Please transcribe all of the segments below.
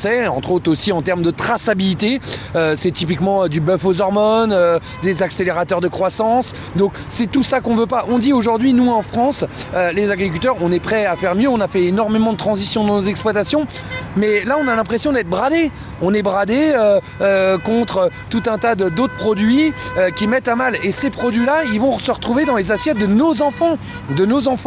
entre autres aussi en termes de traçabilité. C'est typiquement du bœuf aux hormones, des accélérateurs de croissance. Donc c'est tout ça qu'on veut pas. On dit aujourd'hui, nous en France, les agriculteurs, on est prêts à faire mieux. On a fait énormément de transitions dans nos exploitations. Mais là, on a l'impression d'être bradés. On est bradés contre tout un tas d'autres produits qui mettent à mal. Et ces produits-là, ils vont se retrouver dans les assiettes de nos enfants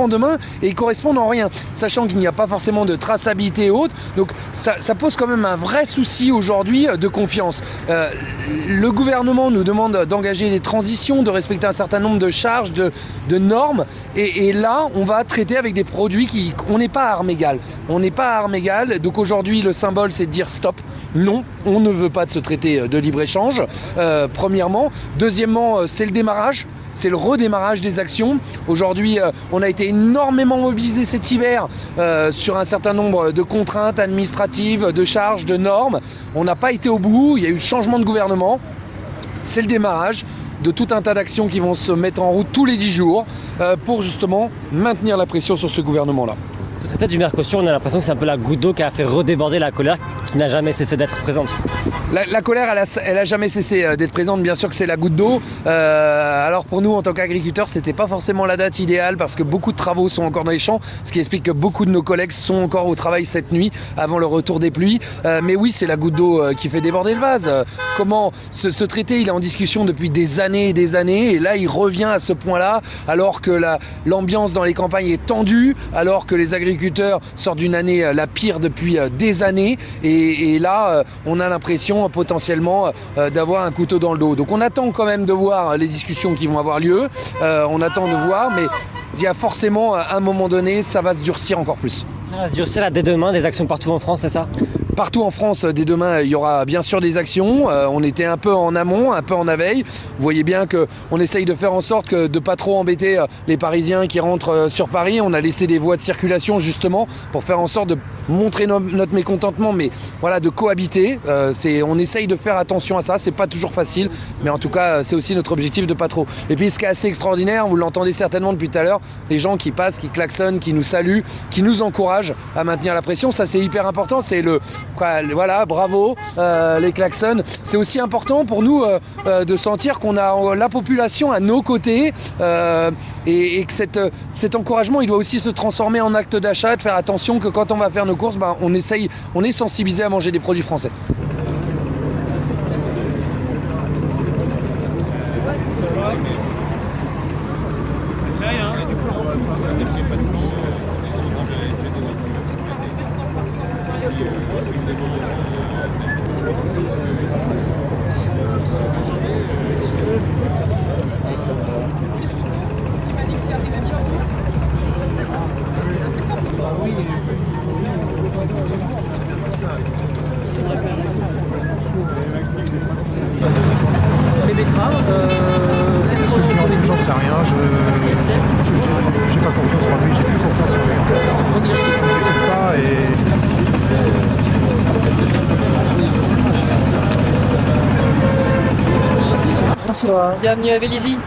demain, et ils correspondent en rien. Sachant qu'il n'y a pas forcément de traçabilité et autres. Donc ça pose quand même un vrai souci aujourd'hui de confiance. Le gouvernement nous demande d'engager des transitions, de respecter un certain nombre de charges, de normes. Et là, on va traiter avec des produits on n'est pas à armes égales. On n'est pas à armes égales. Donc aujourd'hui, le symbole, c'est de dire stop. Non, on ne veut pas de ce traité de libre-échange, premièrement. Deuxièmement, c'est le démarrage. C'est le redémarrage des actions. Aujourd'hui, on a été énormément mobilisé cet hiver sur un certain nombre de contraintes administratives, de charges, de normes. On n'a pas été au bout, il y a eu le changement de gouvernement. C'est le démarrage de tout un tas d'actions qui vont se mettre en route tous les 10 jours pour justement maintenir la pression sur ce gouvernement-là. Ce traité du Mercosur, on a l'impression que c'est un peu la goutte d'eau qui a fait redéborder la colère qui n'a jamais cessé d'être présente. La colère, elle a jamais cessé d'être présente. Bien sûr que c'est la goutte d'eau. Alors pour nous, en tant qu'agriculteurs, c'était pas forcément la date idéale parce que beaucoup de travaux sont encore dans les champs, ce qui explique que beaucoup de nos collègues sont encore au travail cette nuit avant le retour des pluies. Mais oui, c'est la goutte d'eau qui fait déborder le vase. Comment ce traité, il est en discussion depuis des années et des années, et là, il revient à ce point-là, alors que l'ambiance dans les campagnes est tendue, alors que les agriculteurs sortent d'une année la pire depuis des années, et là, on a l'impression potentiellement d'avoir un couteau dans le dos. Donc on attend quand même de voir les discussions qui vont avoir lieu, on attend de voir, mais il y a forcément, à un moment donné, ça va se durcir encore plus. Ça va se durcir là dès demain, des actions partout en France, c'est ça ? Partout en France, dès demain, il y aura bien sûr des actions. On était un peu en amont, un peu en aveille. Vous voyez bien qu'on essaye de faire en sorte de ne pas trop embêter les Parisiens qui rentrent sur Paris. On a laissé des voies de circulation justement pour faire en sorte de montrer notre mécontentement, mais voilà, de cohabiter. On essaye de faire attention à ça. C'est pas toujours facile, mais en tout cas, c'est aussi notre objectif de pas trop. Et puis, ce qui est assez extraordinaire, vous l'entendez certainement depuis tout à l'heure, les gens qui passent, qui klaxonnent, qui nous saluent, qui nous encouragent à maintenir la pression. Ça, c'est hyper important. C'est voilà, bravo, les klaxons. C'est aussi important pour nous de sentir qu'on a la population à nos côtés et que cet encouragement, il doit aussi se transformer en acte d'achat, de faire attention que quand on va faire nos courses, on est sensibilisé à manger des produits français. Les betteraves, j'en sais rien, j'ai pas confiance en lui, j'ai plus confiance en lui en fait. On s'écoute pas et... Bienvenue à Vélizy.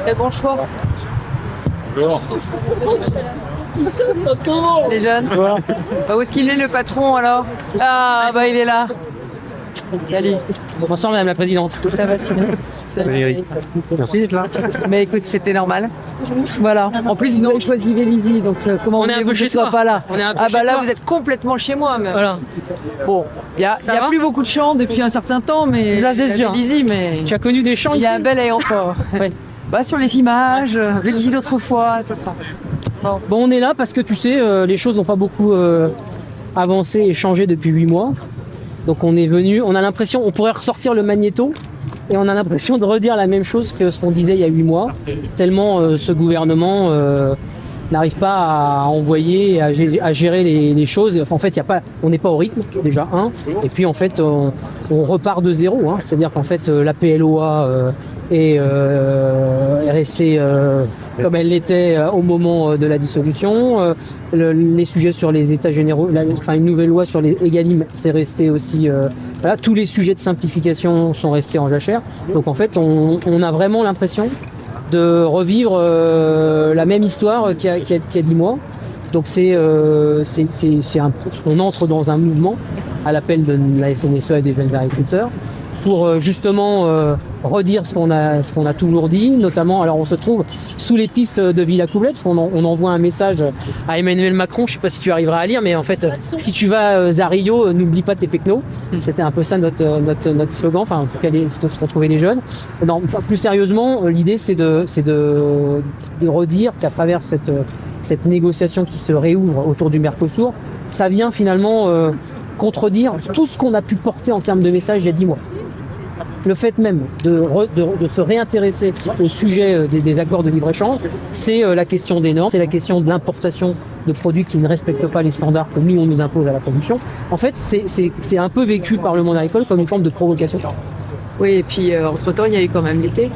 Très bon choix. Bonjour. Les jeunes. Où est-ce qu'il est le patron alors ? Ah bah il est là. Salut. Bonsoir Madame la Présidente. Ça va Simon ? Valérie, merci d'être là. Mais écoute, c'était normal. Voilà. En plus, vous avez choisi Vélizy, donc comment On est un peu que je chez sois toi. pas là ? On est un peu Ah bah chez là, toi. vous êtes complètement chez moi. Mais... Voilà. Bon, il y a va plus beaucoup de champs depuis un certain temps, mais Ça, c'est sûr. Vélizy, mais Tu as connu des champs il ici ? y a un bel aéroport. Ouais. Bah sur les images, Vélizy d'autrefois, tout ça. Bon, on est là parce que tu sais, les choses n'ont pas beaucoup avancé et changé depuis 8 mois. Donc on est venu, on a l'impression, on pourrait ressortir le magnéto et on a l'impression de redire la même chose que ce qu'on disait il y a 8 mois. Tellement ce gouvernement n'arrive pas à envoyer, à gérer les choses. Enfin, en fait, on n'est pas au rythme déjà, et puis en fait, on repart de zéro. C'est-à-dire qu'en fait, la PLOA est restée comme elle l'était au moment de la dissolution. Les sujets sur les états généraux, une nouvelle loi sur les Egalim, c'est resté aussi. Voilà, tous les sujets de simplification sont restés en jachère. Donc en fait, on a vraiment l'impression de revivre la même histoire qu'il y a 10 mois. Donc on entre dans un mouvement à l'appel de la FNSEA et des jeunes agriculteurs pour justement redire ce qu'on a toujours dit, notamment, alors on se trouve sous les pistes de Villacoublay, parce qu'on envoie un message à Emmanuel Macron, je sais pas si tu arriveras à lire, mais en fait, si tu vas à Rio, n'oublie pas tes pecnos. C'était un peu ça notre slogan, enfin en tout cas ce que se retrouvaient les jeunes. Non, enfin, plus sérieusement, l'idée c'est de redire qu'à travers cette négociation qui se réouvre autour du Mercosur, ça vient finalement contredire tout ce qu'on a pu porter en termes de message il y a 10 mois. Le fait même de se réintéresser au sujet des accords de libre-échange, c'est la question des normes, c'est la question de l'importation de produits qui ne respectent pas les standards que nous, on nous impose à la production. En fait, c'est un peu vécu par le monde agricole comme une forme de provocation. Oui, et puis entre-temps, il y a eu quand même l'été.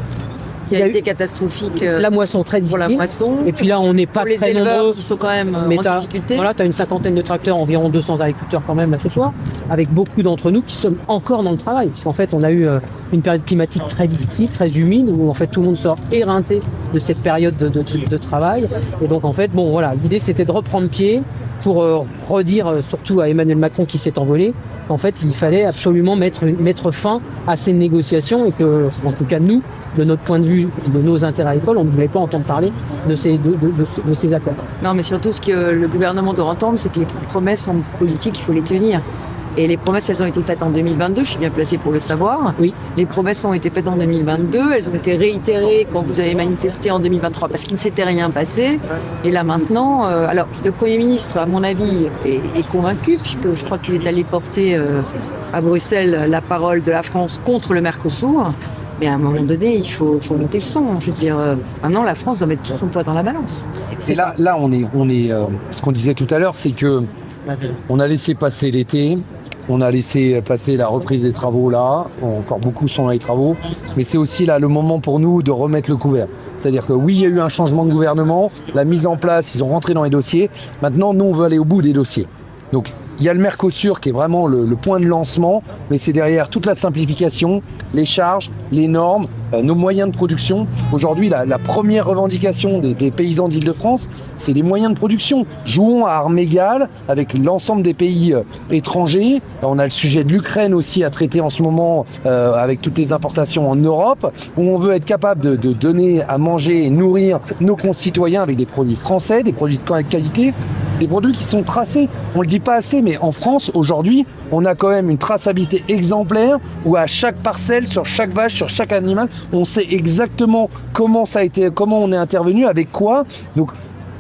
Qui a été catastrophique. La moisson très difficile. Pour la moisson. Et puis là, on n'est pas pour très les éleveurs nombreux. Qui sont quand même mais en difficulté. Voilà, tu as une cinquantaine de tracteurs, environ 200 agriculteurs quand même là ce soir, avec beaucoup d'entre nous qui sommes encore dans le travail. Puisqu'en fait, on a eu une période climatique très difficile, très humide, où en fait tout le monde sort éreinté de cette période de travail. Et donc en fait, bon voilà, l'idée c'était de reprendre pied pour redire surtout à Emmanuel Macron qui s'est envolé, qu'en fait il fallait absolument mettre fin à ces négociations et que, en tout cas nous, de notre point de vue, de nos intérêts agricoles, on ne voulait pas entendre parler de ces accords. Non, mais surtout ce que le gouvernement doit entendre, c'est que les promesses en politique, il faut les tenir. Et les promesses, elles ont été faites en 2022, je suis bien placée pour le savoir. Oui. Les promesses ont été faites en 2022, elles ont été réitérées quand vous avez manifesté en 2023, parce qu'il ne s'était rien passé. Et là maintenant, alors le Premier ministre, à mon avis, est convaincu, puisque je crois qu'il est allé porter à Bruxelles la parole de la France contre le Mercosur. Mais à un moment donné, il faut monter le son. Je veux dire, maintenant, la France doit mettre tout son poids dans la balance. Et là, on est ce qu'on disait tout à l'heure, c'est que on a laissé passer l'été, on a laissé passer la reprise des travaux là, encore beaucoup sont dans les travaux, mais c'est aussi là le moment pour nous de remettre le couvert. C'est-à-dire que oui, il y a eu un changement de gouvernement, la mise en place, ils ont rentré dans les dossiers. Maintenant, nous, on veut aller au bout des dossiers. Donc, il y a le Mercosur qui est vraiment le point de lancement, mais c'est derrière toute la simplification, les charges, les normes, nos moyens de production. Aujourd'hui, la première revendication des paysans d'Île-de-France, c'est les moyens de production. Jouons à armes égales avec l'ensemble des pays étrangers. On a le sujet de l'Ukraine aussi à traiter en ce moment avec toutes les importations en Europe, où on veut être capable de donner à manger et nourrir nos concitoyens avec des produits français, des produits de qualité, des produits qui sont tracés. On ne le dit pas assez, mais en France, aujourd'hui, on a quand même une traçabilité exemplaire où à chaque parcelle, sur chaque vache, sur chaque animal, on sait exactement comment ça a été, comment on est intervenu, avec quoi. Donc,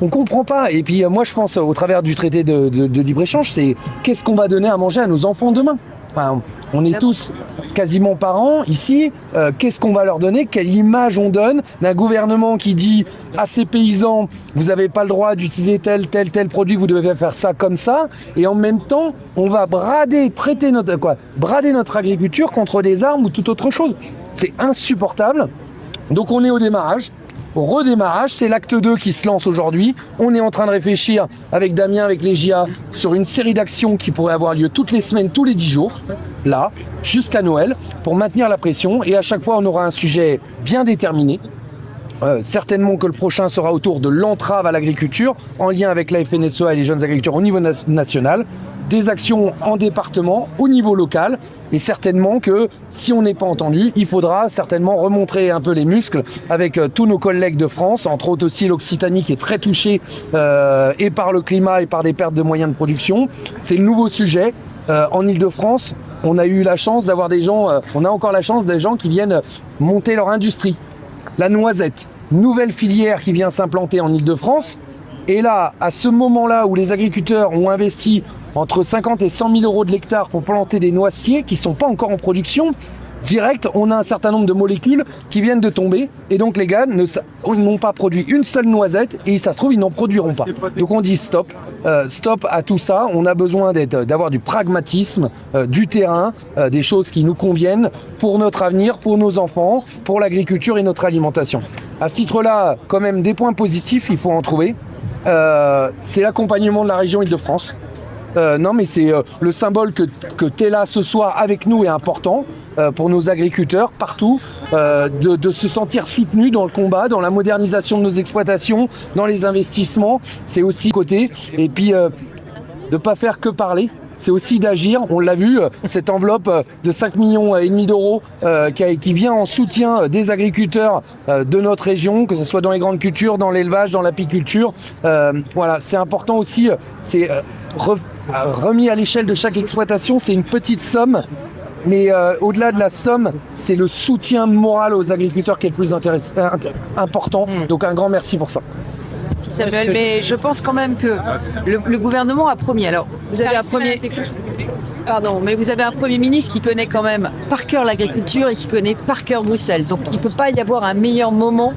on comprend pas. Et puis, moi, je pense, au travers du traité de libre-échange, c'est qu'est-ce qu'on va donner à manger à nos enfants demain. Enfin, on est tous quasiment parents ici. Qu'est-ce qu'on va leur donner? Quelle image on donne d'un gouvernement qui dit à ces paysans, vous n'avez pas le droit d'utiliser tel produit, vous devez faire ça comme ça. Et en même temps, on va brader notre agriculture contre des armes ou toute autre chose. C'est insupportable. Donc on est au démarrage. Au redémarrage, c'est l'acte 2 qui se lance aujourd'hui. On est en train de réfléchir avec Damien, avec les JA, sur une série d'actions qui pourraient avoir lieu toutes les semaines, tous les 10 jours, là, jusqu'à Noël, pour maintenir la pression. Et à chaque fois, on aura un sujet bien déterminé. Certainement que le prochain sera autour de l'entrave à l'agriculture, en lien avec la FNSEA et les jeunes agriculteurs au niveau national. Des actions en département, au niveau local, et certainement que si on n'est pas entendu, il faudra certainement remontrer un peu les muscles avec tous nos collègues de France, entre autres aussi l'Occitanie qui est très touchée et par le climat et par des pertes de moyens de production. C'est le nouveau sujet. En Ile-de-France, on a eu la chance d'avoir des gens, on a encore la chance des gens qui viennent monter leur industrie. La noisette, nouvelle filière qui vient s'implanter en Ile-de-France. Et là, à ce moment-là où les agriculteurs ont investi entre 50 et 100 000 euros de l'hectare pour planter des noisetiers qui ne sont pas encore en production, direct, on a un certain nombre de molécules qui viennent de tomber. Et donc les gars n'ont pas produit une seule noisette et ça se trouve, ils n'en produiront pas. Donc on dit stop. Stop à tout ça. On a besoin d'avoir du pragmatisme, du terrain, des choses qui nous conviennent pour notre avenir, pour nos enfants, pour l'agriculture et notre alimentation. À ce titre-là, quand même des points positifs, il faut en trouver. C'est l'accompagnement de la région Île-de-France. Non, mais c'est le symbole que tu es là ce soir avec nous est important pour nos agriculteurs partout, de se sentir soutenus dans le combat, dans la modernisation de nos exploitations, dans les investissements. C'est aussi côté. Et puis, de ne pas faire que parler. C'est aussi d'agir. On l'a vu, cette enveloppe de 5,5 millions d'euros qui vient en soutien des agriculteurs de notre région, que ce soit dans les grandes cultures, dans l'élevage, dans l'apiculture. Voilà, c'est important aussi. C'est remis à l'échelle de chaque exploitation. C'est une petite somme. Mais au-delà de la somme, c'est le soutien moral aux agriculteurs qui est le plus important. Donc un grand merci pour ça. Samuel, mais je pense quand même que le gouvernement a promis. Alors, vous avez vous avez un Premier ministre qui connaît quand même par cœur l'agriculture et qui connaît par cœur Bruxelles. Donc, il ne peut pas y avoir un meilleur moment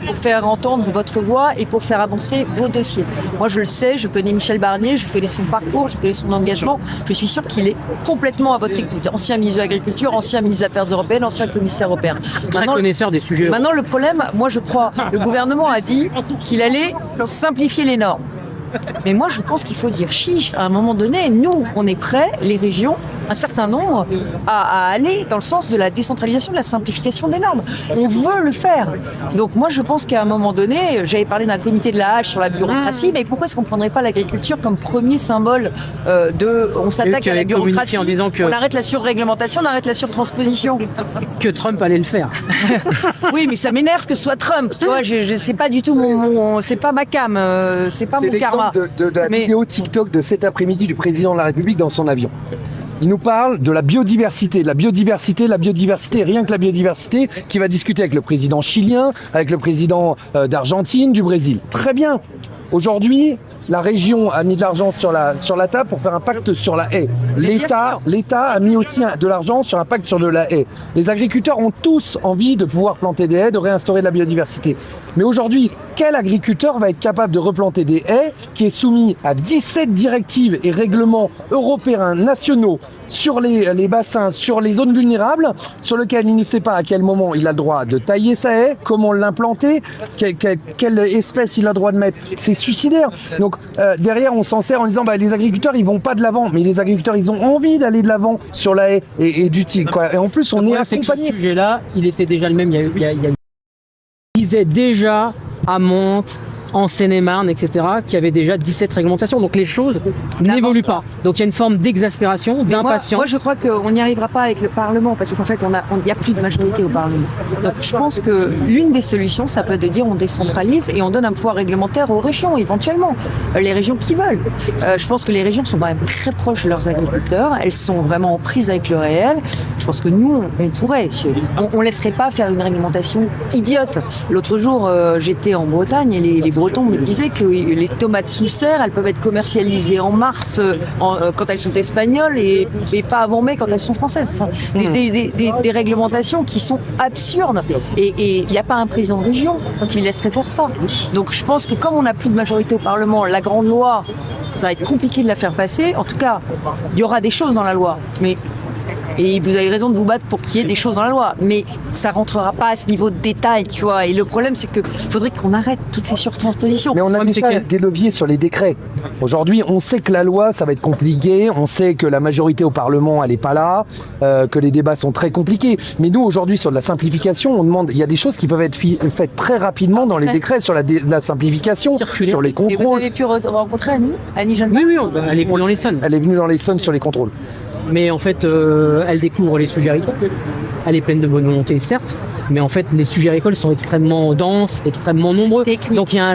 pour faire entendre votre voix et pour faire avancer vos dossiers. Moi, je le sais, je connais Michel Barnier, je connais son parcours, je connais son engagement. Je suis sûr qu'il est complètement à votre écoute. Ancien ministre de l'Agriculture, ancien ministre des Affaires européennes, ancien commissaire européen. Très connaisseur des sujets. Maintenant, le problème, moi, je crois, le gouvernement a dit qu'il allait simplifier les normes. Mais moi, je pense qu'il faut dire chiche. À un moment donné, nous, on est prêts, les régions, un certain nombre, à aller dans le sens de la décentralisation, de la simplification des normes. On veut le faire. Donc moi, je pense qu'à un moment donné, j'avais parlé d'un comité de la hache sur la bureaucratie, mais pourquoi est-ce qu'on ne prendrait pas l'agriculture comme premier symbole on s'attaque à la bureaucratie, en disant que on arrête la surréglementation, on arrête la surtransposition. Que Trump allait le faire. Oui, mais ça m'énerve que ce soit Trump. Tu vois, c'est pas du tout c'est pas ma cam, c'est pas mon karma. De la vidéo TikTok de cet après-midi du président de la République dans son avion. Il nous parle de la biodiversité, rien que la biodiversité, qui va discuter avec le président chilien, avec le président d'Argentine, du Brésil. Très bien. Aujourd'hui, la région a mis de l'argent sur la table pour faire un pacte sur la haie. L'État a mis aussi de l'argent sur un pacte sur de la haie. Les agriculteurs ont tous envie de pouvoir planter des haies, de réinstaurer de la biodiversité. Mais aujourd'hui, quel agriculteur va être capable de replanter des haies qui est soumis à 17 directives et règlements européens nationaux sur les bassins, sur les zones vulnérables, sur lesquelles il ne sait pas à quel moment il a le droit de tailler sa haie, comment l'implanter, quelle espèce il a le droit de mettre. C'est suicidaire. Donc derrière, on s'en sert en disant les agriculteurs, ils vont pas de l'avant. Mais les agriculteurs, ils ont envie d'aller de l'avant sur la haie et du tigre, quoi. Et en plus, on est accompagné. Ce sujet-là, il était déjà le même. Il disait déjà à Mantes, en Seine-et-Marne, etc., qui avait déjà 17 réglementations. Donc les choses n'évoluent pas. Donc il y a une forme d'exaspération, d'impatience. Moi, je crois qu'on n'y arrivera pas avec le Parlement, parce qu'en fait, il n'y a plus de majorité au Parlement. Donc je pense que l'une des solutions, ça peut être de dire on décentralise et on donne un pouvoir réglementaire aux régions, éventuellement. Les régions qui veulent. Je pense que les régions sont quand même très proches de leurs agriculteurs. Elles sont vraiment en prise avec le réel. Je pense que nous, on pourrait. On laisserait pas faire une réglementation idiote. L'autre jour, j'étais en Bretagne et les Bretons me disaient que les tomates sous serre, elles peuvent être commercialisées en mars quand elles sont espagnoles et pas avant mai quand elles sont françaises. Enfin, des réglementations qui sont absurdes. Et il n'y a pas un président de région qui laisserait faire ça. Donc je pense que comme on n'a plus de majorité au Parlement, la grande loi, ça va être compliqué de la faire passer. En tout cas, il y aura des choses dans la loi. Et vous avez raison de vous battre pour qu'il y ait des choses dans la loi. Mais ça rentrera pas à ce niveau de détail, tu vois. Et le problème, c'est qu'il faudrait qu'on arrête toutes ces surtranspositions. Mais on a déjà des leviers sur les décrets. Aujourd'hui, on sait que la loi, ça va être compliqué. On sait que la majorité au Parlement, elle n'est pas là. Que les débats sont très compliqués. Mais nous, aujourd'hui, sur de la simplification, on demande... Il y a des choses qui peuvent être faites très rapidement dans les décrets sur la simplification, sur les contrôles. Et vous avez pu rencontrer Annie Jeanne? Oui, elle est venue dans l'Essonne. Elle est venue dans l'Essonne sur les contrôles. Mais en fait, elle découvre les sujets agricoles. Elle est pleine de bonne volonté, certes, mais en fait, les sujets agricoles sont extrêmement denses, extrêmement nombreux. Technique. Donc il y a un